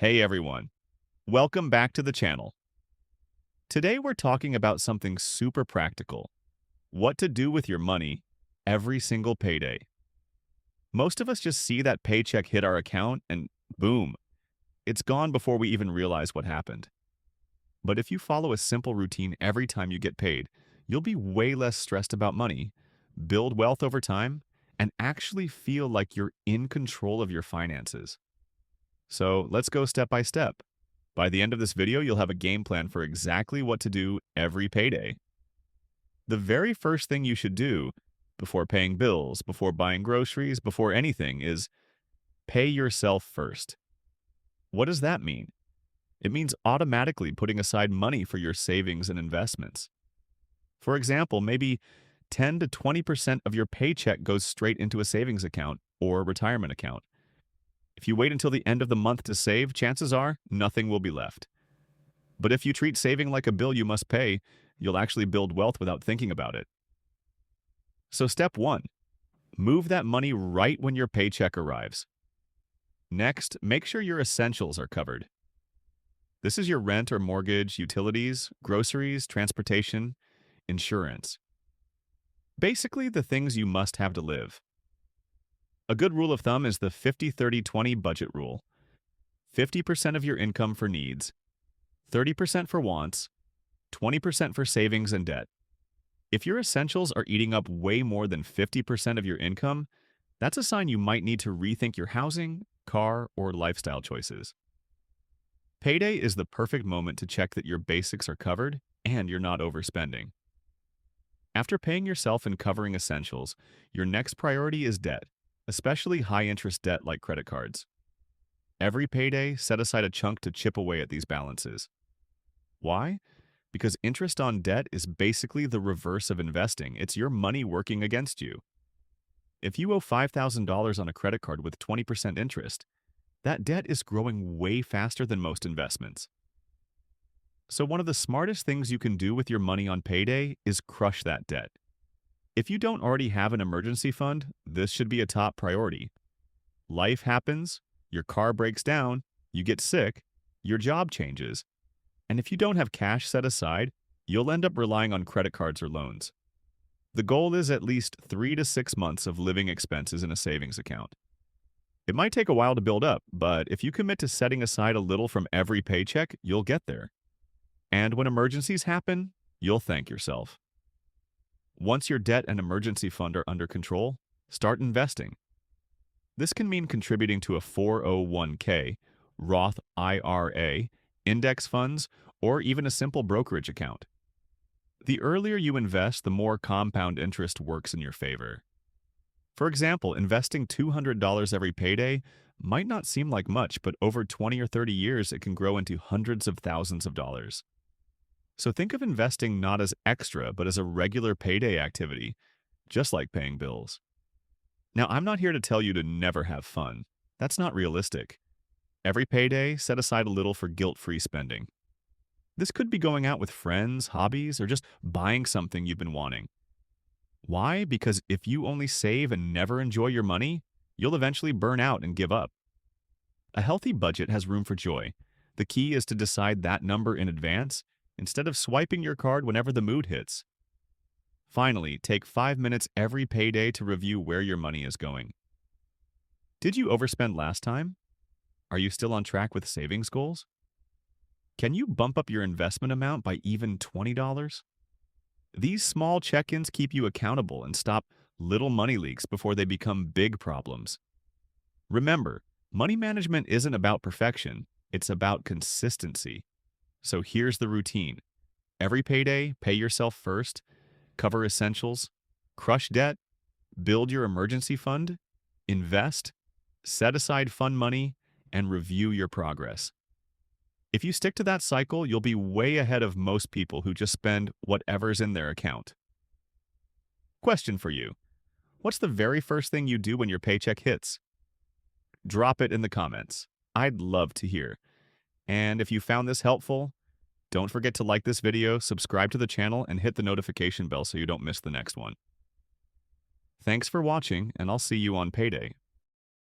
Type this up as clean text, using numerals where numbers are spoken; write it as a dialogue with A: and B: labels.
A: Hey everyone, welcome back to the channel. Today we're talking about something super practical, what to do with your money every single payday. Most of us just see that paycheck hit our account and boom, it's gone before we even realize what happened. But if you follow a simple routine every time you get paid, you'll be way less stressed about money, build wealth over time, and actually feel like you're in control of your finances. So let's go step by step. By the end of this video, you'll have a game plan for exactly what to do every payday. The very first thing you should do before paying bills, before buying groceries, before anything is pay yourself first. What does that mean? It means automatically putting aside money for your savings and investments. For example, maybe 10 to 20% of your paycheck goes straight into a savings account or retirement account. If you wait until the end of the month to save, chances are nothing will be left. But if you treat saving like a bill you must pay, you'll actually build wealth without thinking about it. So step 1, move that money right when your paycheck arrives. Next, make sure your essentials are covered. This is your rent or mortgage, utilities, groceries, transportation, insurance. Basically, the things you must have to live. A good rule of thumb is the 50-30-20 budget rule. 50% of your income for needs, 30% for wants, 20% for savings and debt. If your essentials are eating up way more than 50% of your income, that's a sign you might need to rethink your housing, car, or lifestyle choices. Payday is the perfect moment to check that your basics are covered and you're not overspending. After paying yourself and covering essentials, your next priority is debt, especially high-interest debt like credit cards. Every payday, set aside a chunk to chip away at these balances. Why? Because interest on debt is basically the reverse of investing. It's your money working against you. If you owe $5,000 on a credit card with 20% interest, that debt is growing way faster than most investments. So one of the smartest things you can do with your money on payday is crush that debt. If you don't already have an emergency fund, this should be a top priority. Life happens, your car breaks down, you get sick, your job changes. And if you don't have cash set aside, you'll end up relying on credit cards or loans. The goal is at least 3 to 6 months of living expenses in a savings account. It might take a while to build up, but if you commit to setting aside a little from every paycheck, you'll get there. And when emergencies happen, you'll thank yourself. Once your debt and emergency fund are under control, start investing. This can mean contributing to a 401k, Roth IRA, index funds, or even a simple brokerage account. The earlier you invest, the more compound interest works in your favor. For example, investing $200 every payday might not seem like much, but over 20 or 30 years, it can grow into hundreds of thousands of dollars. So think of investing not as extra, but as a regular payday activity, just like paying bills. Now, I'm not here to tell you to never have fun. That's not realistic. Every payday, set aside a little for guilt-free spending. This could be going out with friends, hobbies, or just buying something you've been wanting. Why? Because if you only save and never enjoy your money, you'll eventually burn out and give up. A healthy budget has room for joy. The key is to decide that number in advance instead of swiping your card whenever the mood hits. Finally, take 5 minutes every payday to review where your money is going. Did you overspend last time? Are you still on track with savings goals? Can you bump up your investment amount by even $20? These small check-ins keep you accountable and stop little money leaks before they become big problems. Remember, money management isn't about perfection, it's about consistency. So here's the routine. Every payday, pay yourself first, cover essentials, crush debt, build your emergency fund, invest, set aside fun money, and review your progress. If you stick to that cycle, you'll be way ahead of most people who just spend whatever's in their account. Question for you. What's the very first thing you do when your paycheck hits? Drop it in the comments. I'd love to hear. And if you found this helpful, don't forget to like this video, subscribe to the channel, and hit the notification bell so you don't miss the next one. Thanks for watching, and I'll see you on Payday.